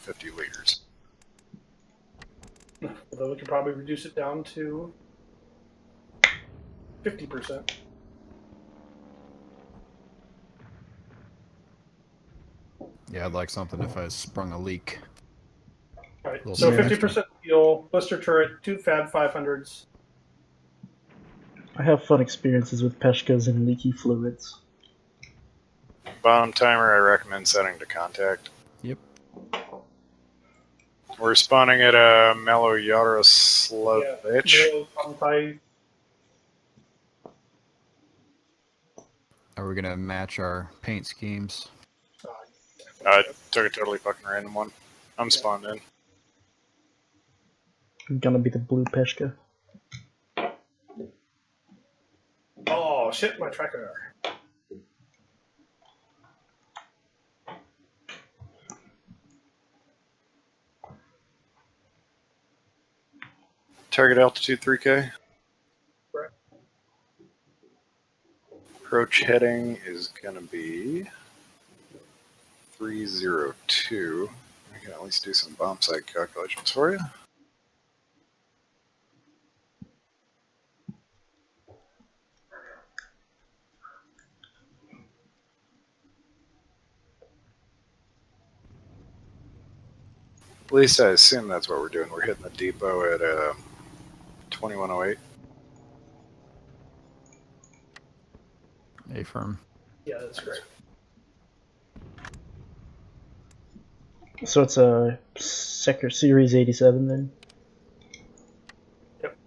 150 liters. Although we could probably reduce it down to 50%. Yeah, I'd like something if I sprung a leak. All right, Little so bit 50% fuel, blister turret, 2 Fab 500s. I have fun experiences with Peshkas and leaky fluids. Bomb timer, I recommend setting to contact. Yep. We're spawning at a Mellow Yaroslavich. Are we gonna match our paint schemes? I took a totally fucking random one. I'm spawned in. I'm gonna be the blue Peshka. Oh shit, my tracker. Target altitude 3K. Right. Approach heading is going to be 302. I can at least do some bomb site calculations for you. At least I assume that's what we're doing. We're hitting the depot at 2108. A-firm. Yeah, that's great. So it's a Sector Series 87 then? Yep.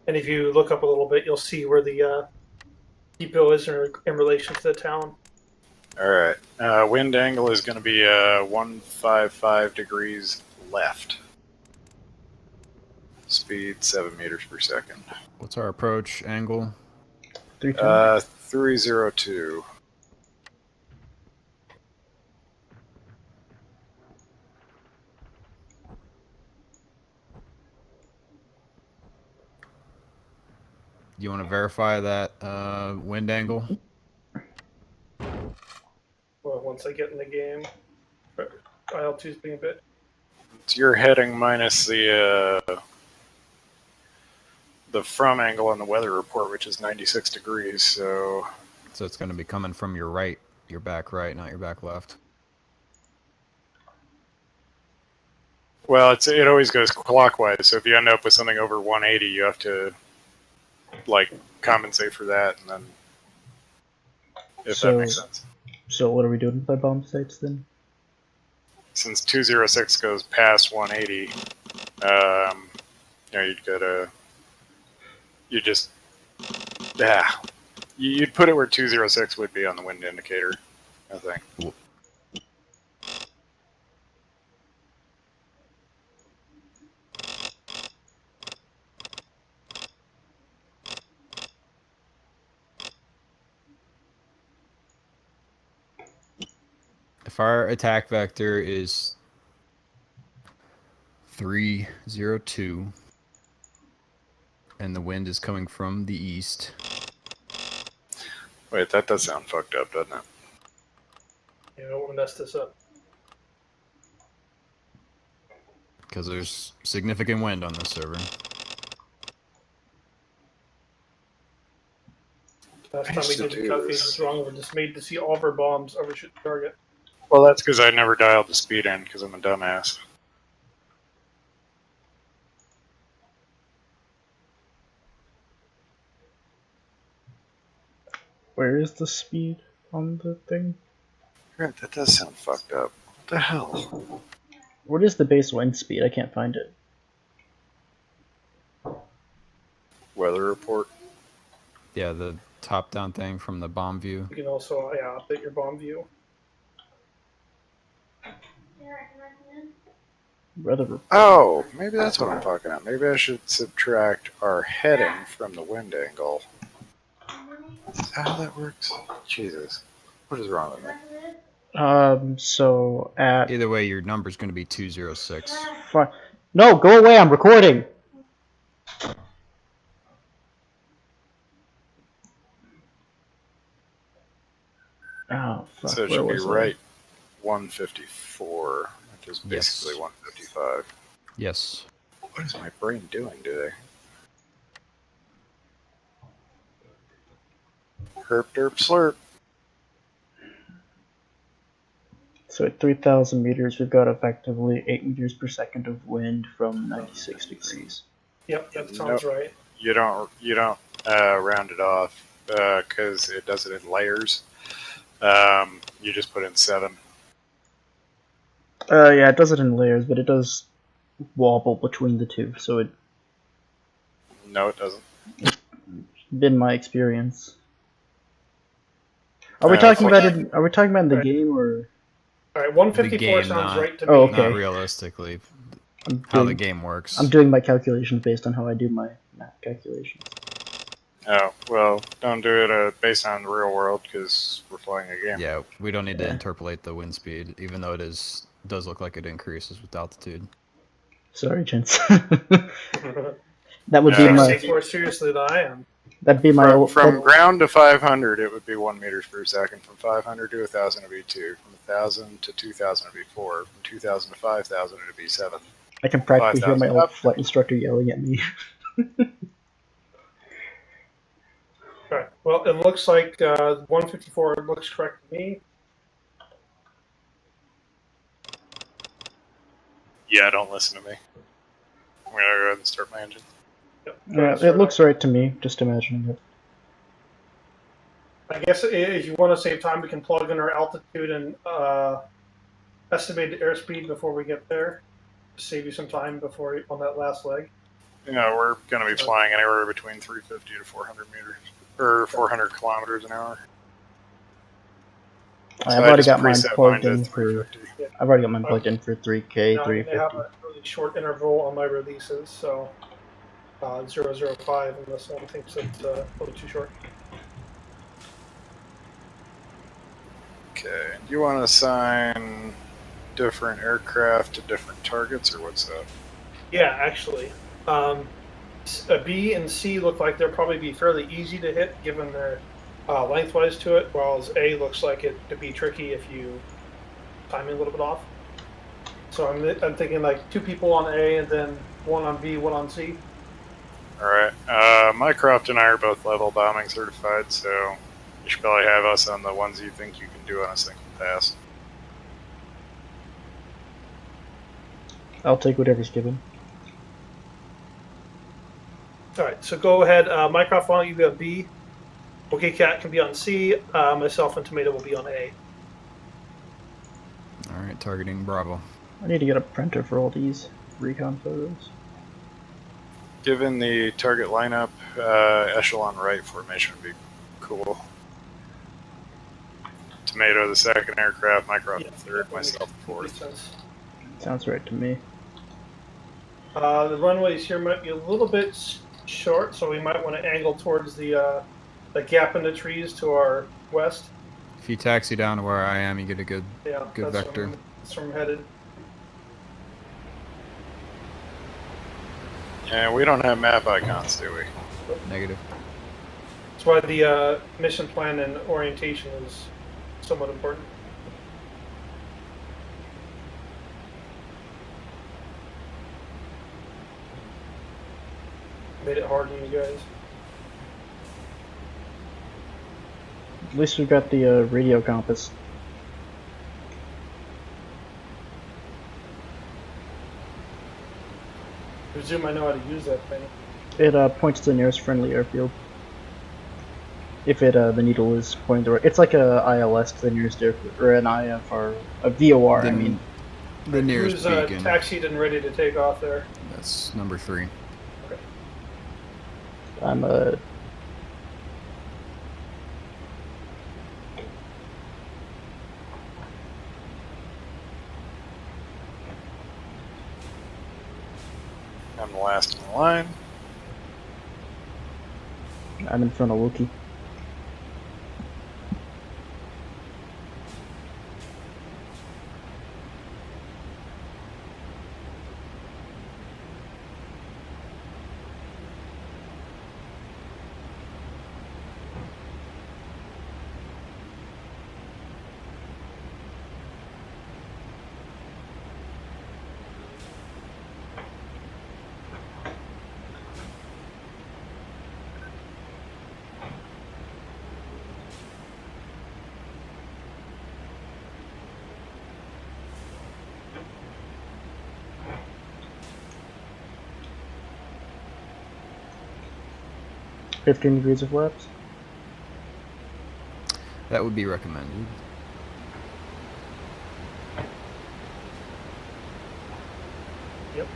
And if you look up a little bit, you'll see where the depot is in relation to the town. Alright. Wind angle is going to be 155 degrees left. Speed 7 meters per second. What's our approach angle? 302. Do you want to verify that wind angle? Well, once I get in the game, IL2's being a bit. It's your heading minus the from angle on the weather report, which is 96 degrees. So it's going to be coming from your right, your back right, not your back left. Well, it always goes clockwise. So if you end up with something over 180, you have to like compensate for that, and then if that makes sense. So what are we doing by bomb sites then? Since 206 goes past 180, you'd go to you'd put it where 206 would be on the wind indicator, I think. Cool. If our attack vector is 302 and the wind is coming from the east. Wait, that does sound fucked up, doesn't it? You don't want to mess this up. Because there's significant wind on this server. Last time we did the calculations wrong, we're dismayed to see all of our bombs overshoot the target. Well, that's because I never dialed the speed in because I'm a dumbass. Where is the speed on the thing? That does sound fucked up. What the hell? What is the base wind speed? I can't find it. Weather report. Yeah, the top-down thing from the bomb view. You can also update your bomb view. Oh, maybe that's what I'm talking about. Maybe I should subtract our heading from the wind angle. Is that how that works? Jesus. What is wrong with me? So at... Either way, your number's going to be 206. No, go away, I'm recording! Oh, fuck, So it should be right 154. is Yes. basically 155. Yes. What is my brain doing today? Herp derp slurp. So at 3,000 meters, we've got effectively 8 meters per second of wind from 96 degrees. Yep, that sounds right. You don't round it off because it does it in layers. You just put in 7. Yeah, it does it in layers, but it does wobble between the two, so it No, it doesn't. been my experience. Are we talking about it? Are we talking about in the Right. game or? All right, 154 The game, sounds not- right to me. Oh, okay. Not realistically. I'm How the doing, game works. I'm doing my calculations based on how I do my math calculations. Oh, well, don't do it based on the real world because we're playing a game. Yeah, we don't need to Yeah. interpolate the wind speed, even though does look like it increases with altitude. Sorry, gents. That would be Yeah. my. Take more seriously than I am. That'd be my. From ground to 500, it would be 1 meters per second. From 500 to 1,000, it would be 2. From 1,000 to 2,000, it would be 4. From 2,000 to 5,000, it would be 7. I can practically hear my 5,000 old up. flight instructor yelling at me. All right. Well, it looks like 154 looks correct to me. Yeah, don't listen to me. I'm going to go ahead and start my engine. Yep. Yeah, it looks right to me. Just imagining it. I guess if you want to save time, we can plug in our altitude and estimated airspeed before we get there. Save you some time before on that last leg. You know, we're going to be flying anywhere between 350 to 400 meters, or 400 kilometers an hour. I've already got mine preset plugged mine in to for. 350. I've already got mine plugged in for 3K, Now, I 350. have a really short interval on my releases, so 005 unless one thinks it's a little too short. Okay, do you want to assign different aircraft to different targets, or what's up? Yeah, actually. B and C look like they'll probably be fairly easy to hit given their lengthwise to it, while A looks like it could be tricky if you time it a little bit off. So I'm thinking like 2 people on A and then 1 on B, 1 on C. Alright, Mycroft and I are both level bombing certified, so you should probably have us on the ones you think you can do on a single pass. I'll take whatever's given. All right, so go ahead. Mycroft, why don't you be on B? Okay, Cat can be on C. Myself and Tomato will be on A. Alright, targeting Bravo. I need to get a printer for all these recon photos. Given the target lineup, echelon right formation would be cool. Tomato the second aircraft, Mycroft the third, myself the fourth. Sense. Sounds right to me. The runways here might be a little bit short, so we might want to angle towards the gap in the trees to our west. If you taxi down to where I am, you get a good Yeah, Good that's vector. That's where I'm headed. And we don't have map icons, do we? negative. That's why the mission plan and orientation is somewhat important. Made it hard on you guys. At least we've got the radio compass. Presume I know how to use that thing. It points to the nearest friendly airfield. If it the needle is pointing the right, it's like a ILS to the nearest airfield, or an IF or a VOR. I mean, The nearest Who's beacon. taxied and ready to take off there? That's number 3. I'm I'm the last in the line. I'm in front of Wookie. 15 degrees of flaps. That would be recommended. Yep.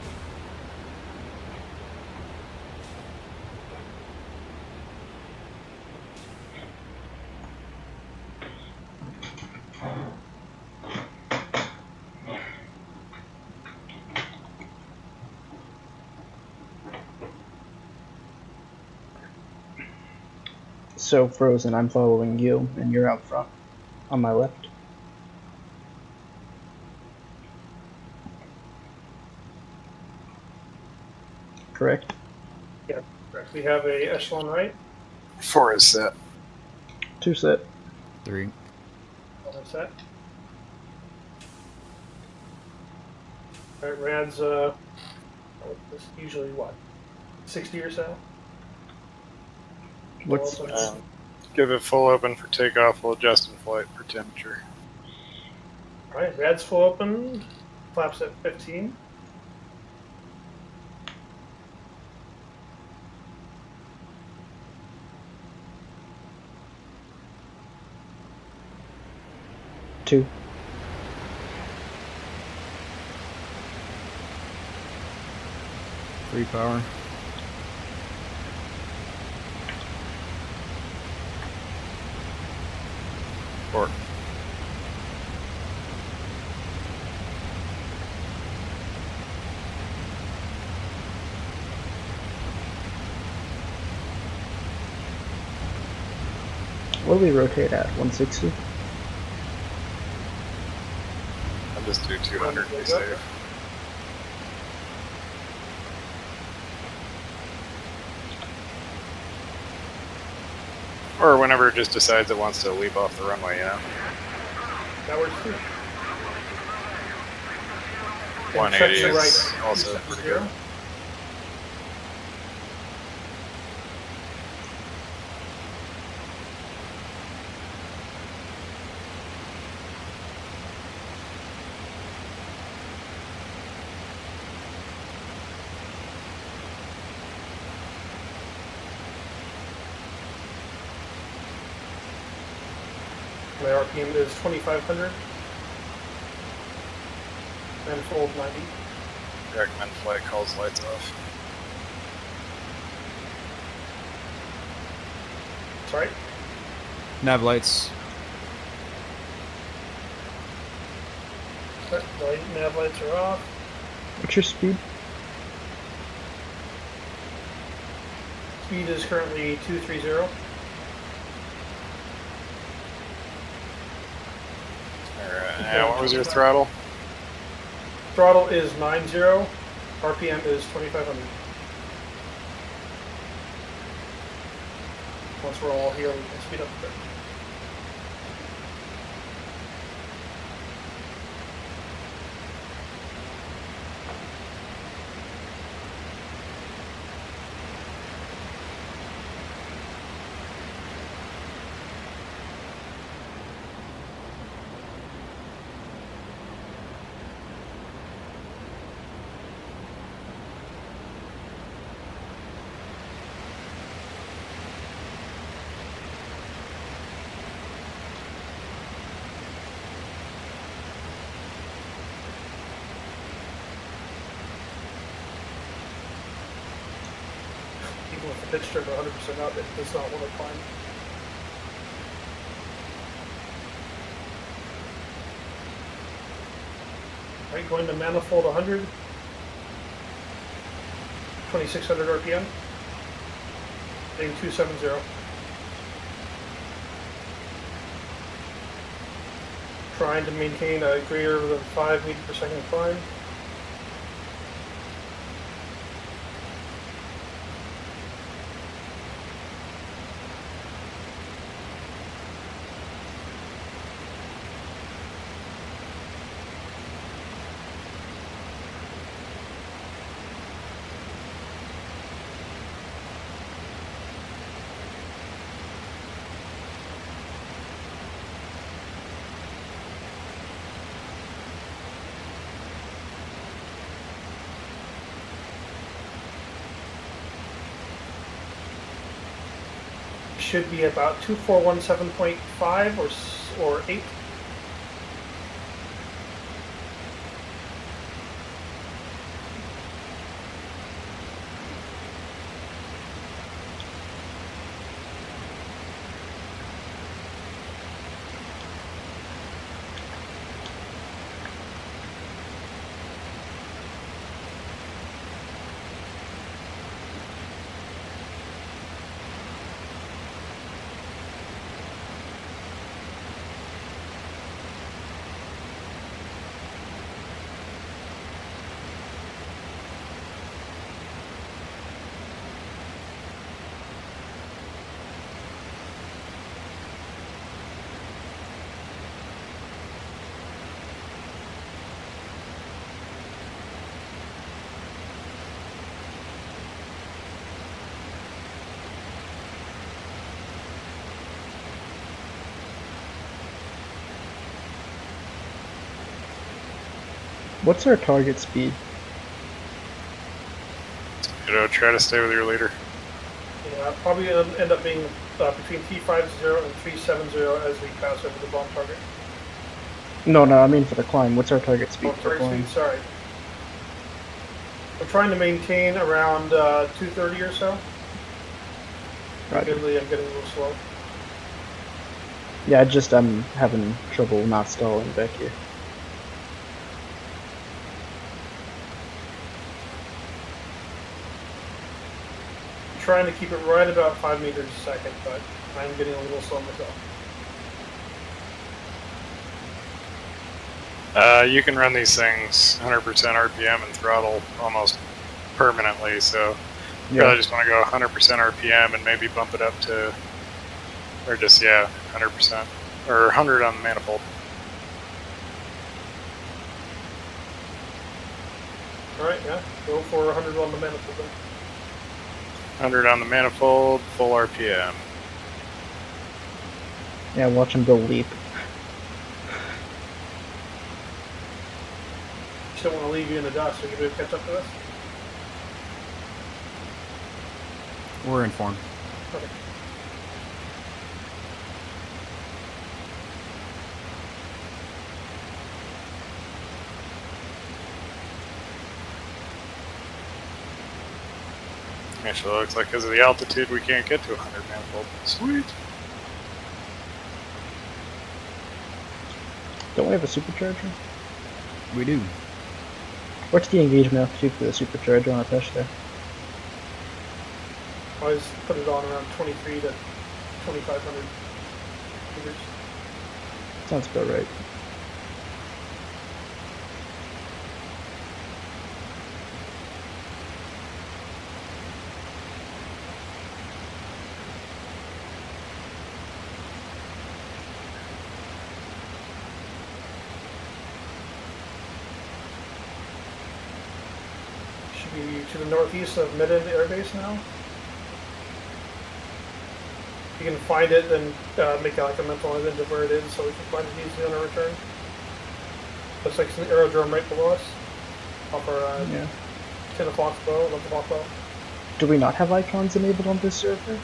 So frozen, I'm following you, and you're out front, on my left. Correct? Correct. We have a echelon right. 4 is set. 2 set. 3. One set. All right, Rad's it's usually what, 60 or so. What's Give it full open for takeoff. We'll adjust in flight for temperature. All right, Rad's full open. Flaps at 15. two? 3 power. Four. What do we rotate at? 160? I'll just do 200 to be safe. Or whenever it just decides it wants to leap off the runway, you know? That works too. 180 And check is the right, also pretty good. 0. My RPM is 2,500. And full 90. Recommend flight calls lights off. Sorry. Nav lights. Light, nav lights are off. What's your speed? Speed is currently 230. Alright, and what was your throttle? Throttle is 90. RPM is 2,500. Once we're all here, we can speed up a bit. Even with the pitch turned 100% up, it does not want to climb. Alright, going to manifold 100. 2,600 RPM. Getting 270. Trying to maintain a greater than 5 meters per second climb. should be about 2417.5 or 8. What's our target speed? Try to stay with your leader. Yeah, probably end up being between 350 and 370 as we pass over the bomb target. No, I mean for the climb. What's our target speed Oh, for target climb? speed, sorry. We're trying to maintain around 230 or so. Roger. Admittedly, I'm getting a little slow. Yeah, I'm having trouble not stalling back here. Trying to keep it right about 5 meters a second, but I'm getting a little slow myself. You can run these things 100% RPM and throttle almost permanently, so you probably just want to go 100% RPM and maybe bump it up to, or just, 100%, or 100 on the manifold. Alright, yeah, go for 100 on the manifold then. 100 on the manifold, full RPM. Yeah, watch him go leap. Just don't want to leave you in the dust. Are you going to catch up to us? We're in form. Okay. Actually, looks like because of the altitude, we can't get to 100 manifold. Sweet. Don't we have a supercharger? We do. What's the engagement altitude for the supercharger on a Peshka? Always put it on around 23 to 2,500 meters. Sounds about right. Should be to the northeast of Mid-End Air Base now. If you can find it, then make like a mental image of where it is so we can find it easily on our return. Looks like it's an aerodrome right below us. Off our 10 o'clock bow, 11 o'clock bow. Do we not have icons enabled on this server?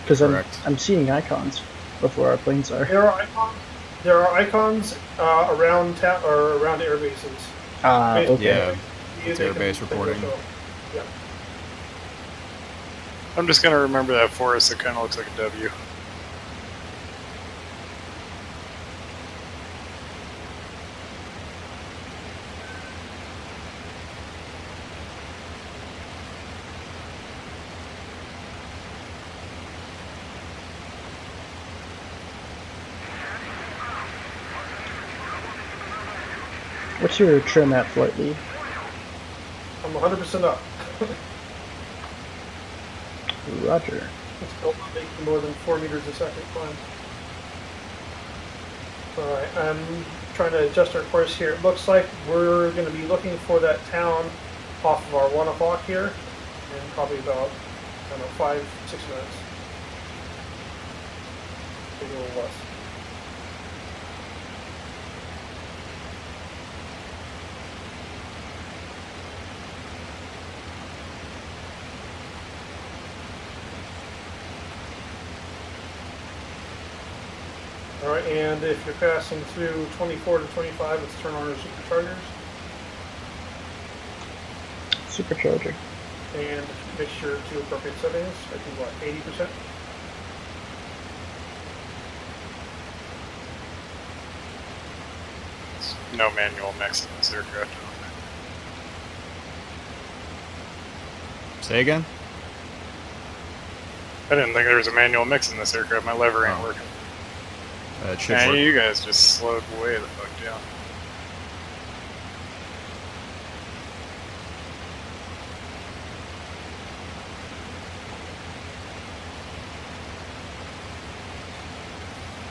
Because I'm seeing icons before our planes are. There are icons around around air bases. Okay. Yeah, it's air base reporting. Yeah. I'm just going to remember that forest that kind of looks like a W. What's your trim at flight lead? I'm 100% up. Roger. It's still not making more than 4 meters a second climb. Alright, I'm trying to adjust our course here. It looks like we're going to be looking for that town off of our 1 o'clock here in probably about, 5-6 minutes. Maybe a little less. All right, and if you're passing through 24 to 25, let's turn on our superchargers Supercharger. and make sure to appropriate settings. I think what 80%. No manual mix in this aircraft. Say again? I didn't think there was a manual mix in this aircraft. My lever ain't Oh. working. It should Yeah, work. you guys just slowed way the fuck down.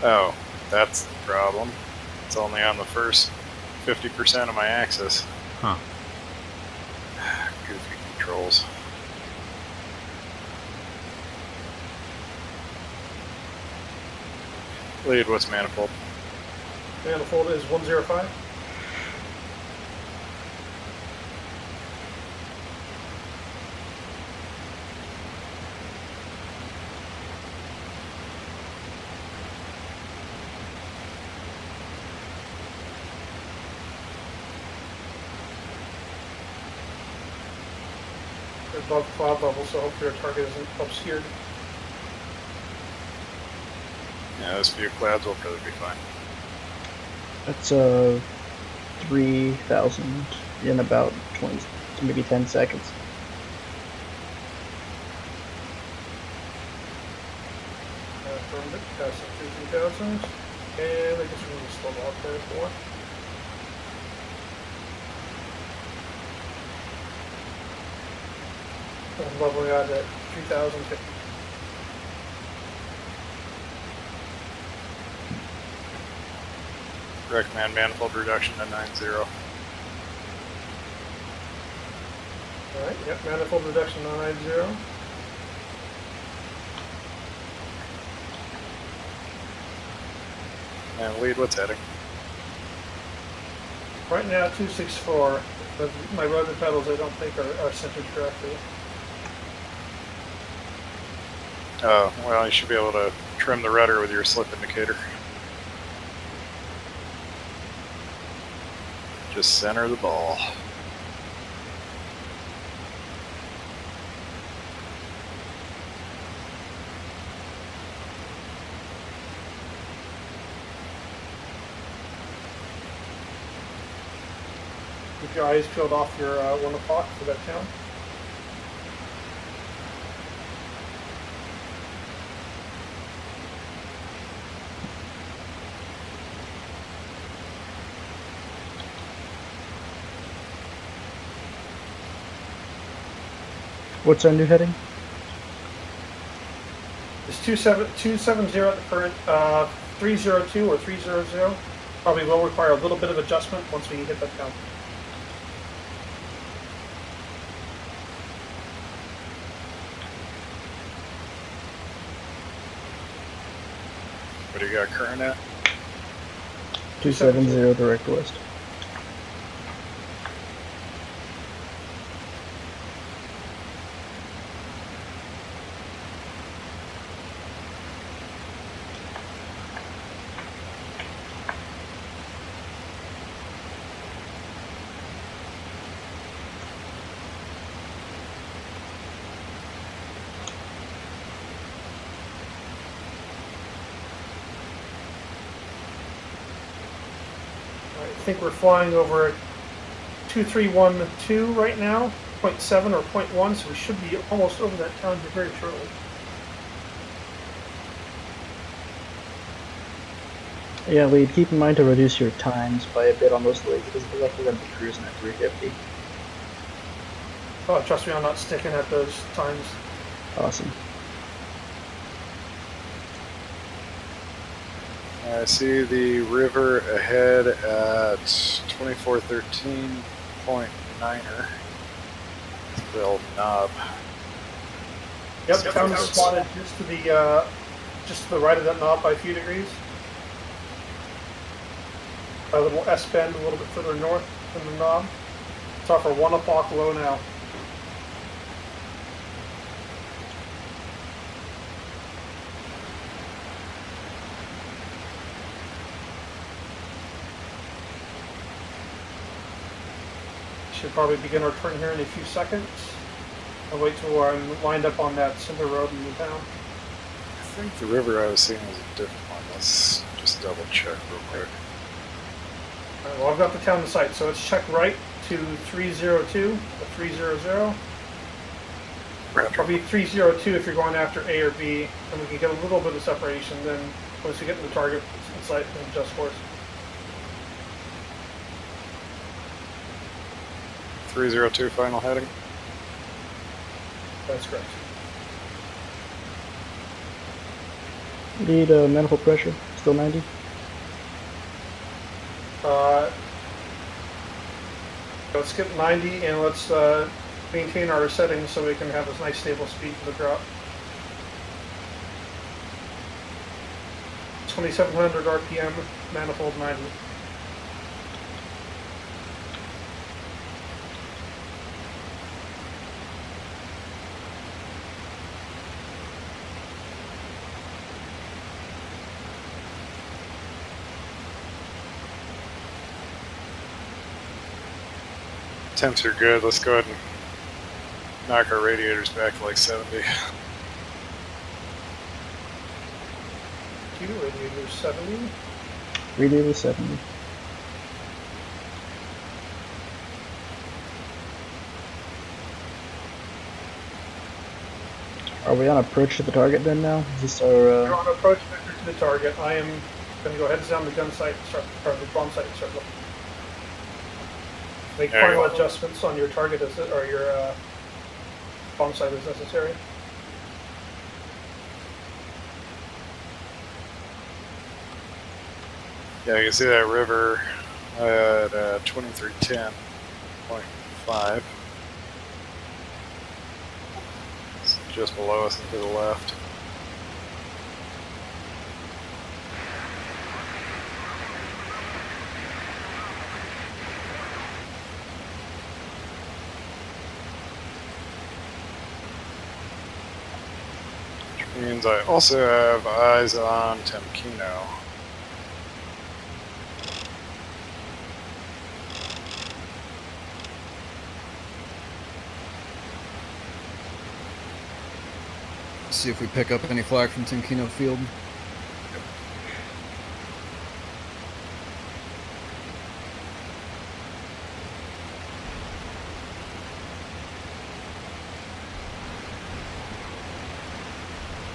Oh, that's the problem. It's only on the first 50% of my axis. Huh. Goofy controls. Lead, what's manifold? Manifold is 105. They're above cloud level, so hopefully our target isn't obscured. Yeah, those few clouds will probably be fine. That's 3,000 in about 20, maybe 10 seconds. Affirmed it, passing through 3,000. And I guess we're going to slow out there for. And leveling out at 3,050. Recommend manifold reduction to 90. Alright, yep, manifold reduction to 90. And lead, what's heading? Right now, 264. But my rudder pedals, I don't think, are centered correctly. Oh, well, you should be able to trim the rudder with your slip indicator. Just center the ball. Keep your eyes peeled off your 1 o'clock for that town. What's our new heading? It's 270 at the current, 302 or 300. Probably will require a little bit of adjustment once we hit that count. What do you got current at? 270 direct west. I think we're flying over 2312 right now, 0.7 or 0.1, so we should be almost over that town here very shortly. Yeah, lead, keep in mind to reduce your times by a bit on those legs because it looks like we're going to be cruising at 350. Oh, trust me, I'm not sticking at those times. Awesome. I see the river ahead at 2413.9er. The old knob. Yep, town is spotted just to the right of that knob by a few degrees. A little S bend a little bit further north than the knob. It's off our 1 o'clock low now. Should probably begin our turn here in a few seconds. I'll wait till I'm lined up on that center road in the town. I think the river I was seeing was a different one. Let's just double check real quick. All right, well, I've got the town in sight, so let's check right to 302 or 300. Probably 302 if you're going after A or B, and we can get a little bit of separation. Then once we get to the target in sight, and adjust course. 302 final heading. That's correct. Need manifold pressure. Still 90. Let's skip 90 and let's maintain our settings so we can have this nice stable speed for the drop. 2700 RPM, manifold 90. Temps are good. Let's go ahead and knock our radiators back to like 70. Radiator 70. Radiator 70. Are we on approach to the target then now? Is this We're our, on approach vector to the target. I am going to go heads down the gun site and start, or the bomb site and start looking. Make There you final go. adjustments on your target as or your bomb site as necessary. Yeah, you can see that river at 2310.5. It's just below us and to the left. Which means I also have eyes on Temkino. See if we pick up any flag from Tinkino Field.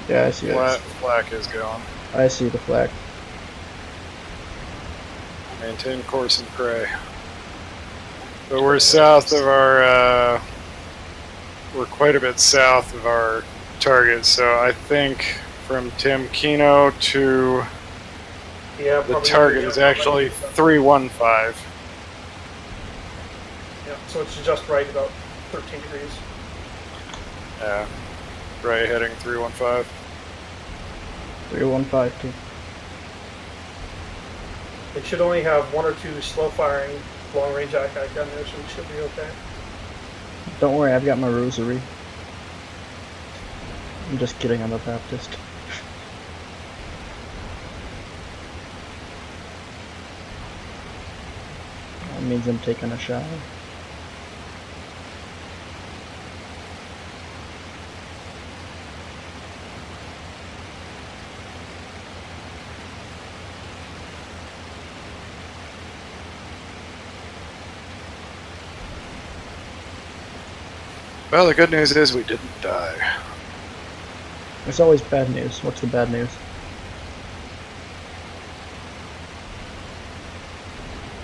yeah, I see it. Flak is going. I see the flag. Maintain course and pray. But we're south of our, we're quite a bit south of our target, so I think from Timkino to Yeah, the probably target is actually 315. Yeah, so it's just right about 13 degrees. Yeah, right heading 315. 3152. It should only have one or two slow firing long range ACAC gun there, so we should be okay. Don't worry, I've got my rosary. I'm just kidding, I'm a Baptist. That means I'm taking a shower. Well, the good news is we didn't die. There's always bad news. What's the bad news?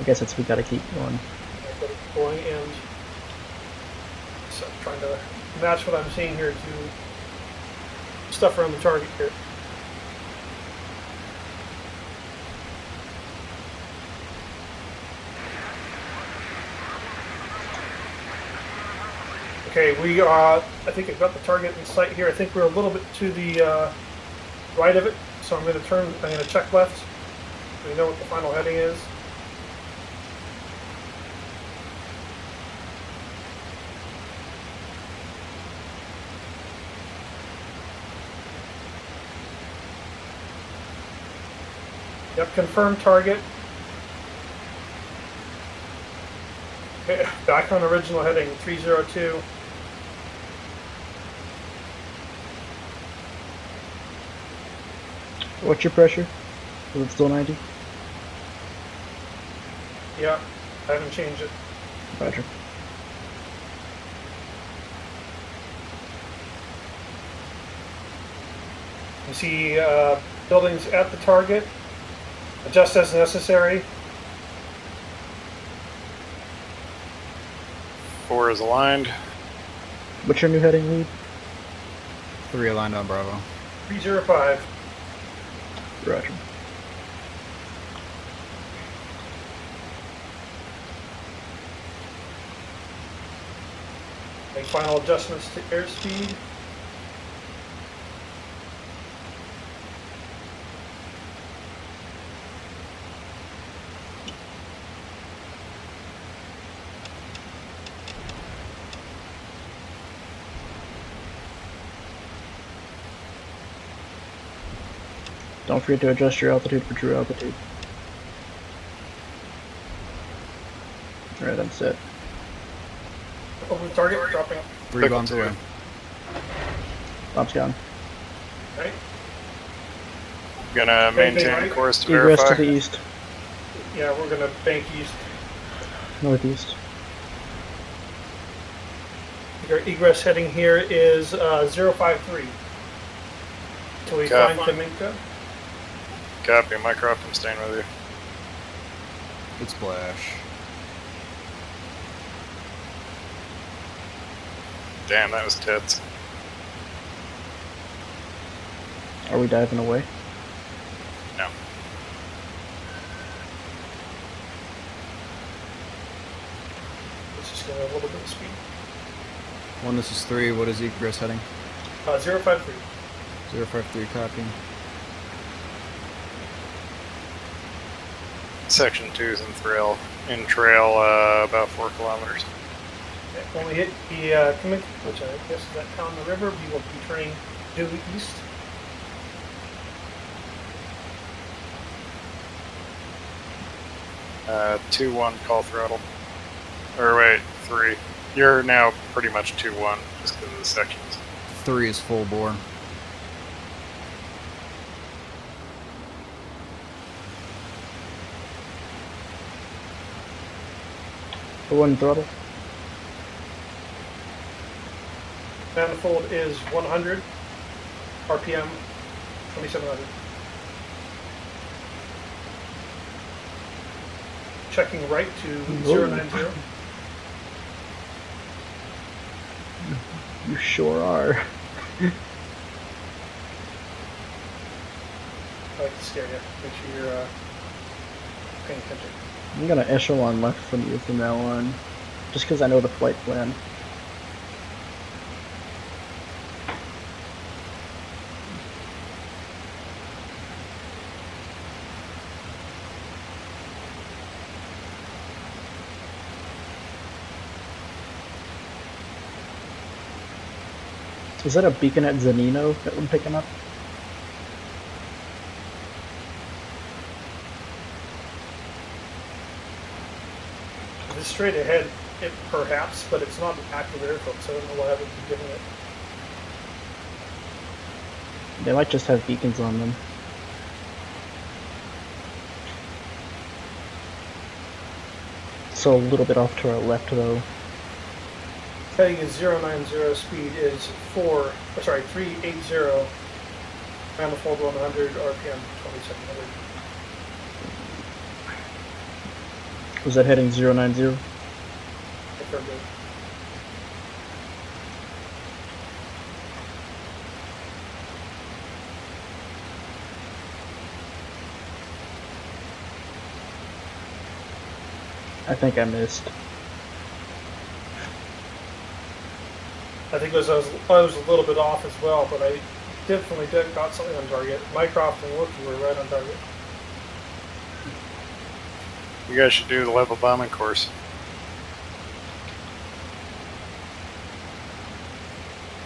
I guess it's we gotta keep going. Going and so I'm trying to match what I'm seeing here to stuff around the target here. Okay, we I think I've got the target in sight here. I think we're a little bit to the right of it, so I'm going to check left. So we know what the final heading is. Yep, confirm target. Okay, back on original heading 302. What's your pressure? Is it still 90? Yeah, I haven't changed it. Roger. You see buildings at the target. Adjust as necessary. 4 is aligned. What's your new heading lead? 3 aligned on Bravo. 305. Roger. Make final adjustments to airspeed. Don't forget to adjust your altitude for true altitude. Alright, I'm set. Over the target, dropping. 3 bombs away. Bomb's gone. Okay. Gonna maintain right? course to Egress verify. to the east. Yeah, we're gonna bank east. Northeast. Your egress heading here is 053. Till we Okay. find Kaminka. Copy, Mycroft, I'm staying with you. Good splash. Damn, that was tits. Are we diving away? No. Let's just get a little bit of speed. 1, this is 3. What is egress heading? 053. 053, copy. Section 2's in trail about 4 kilometers. When we hit the Kaminka, which I guess is that town on the river, we will be turning due east. Uh, 2-1, call throttle. Or wait, 3. You're now pretty much 2-1, just because of the sections. 3 is full bore. For one throttle. Manifold is 100. RPM 2700. Checking right to 090. You sure are. I like to scare you. Make sure you're paying attention. I'm gonna echelon left from you from now on. Just because I know the flight plan. Is that a beacon at Zanino that we're picking up? If it's straight ahead, it perhaps, but it's not an active airfield, so I don't know why I would be giving it. They might just have beacons on them. So a little bit off to our left though. Heading is 090, speed is 380, manifold 100, RPM 2700. Was that heading 090? If they're good. I think I missed. I think I was a little bit off as well, but I definitely got something on target. Mycroft and Wookie were right on target. You guys should do the level bombing course.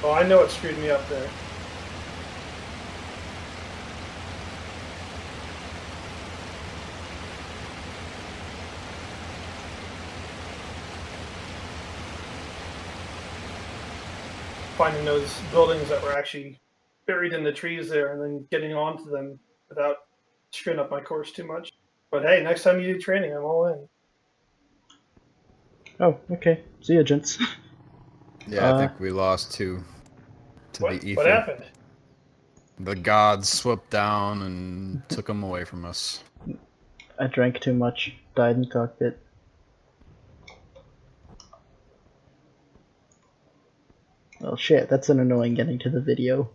Oh, I know it screwed me up there. finding those buildings that were actually buried in the trees there, and then getting onto them without screwing up my course too much. But hey, next time you do training, I'm all in. Oh, okay. See ya, gents. Yeah, I think we lost to What? the ether. What happened? The gods swooped down and took them away from us. I drank too much. Died in the cockpit. Well, shit, that's an annoying ending to the video.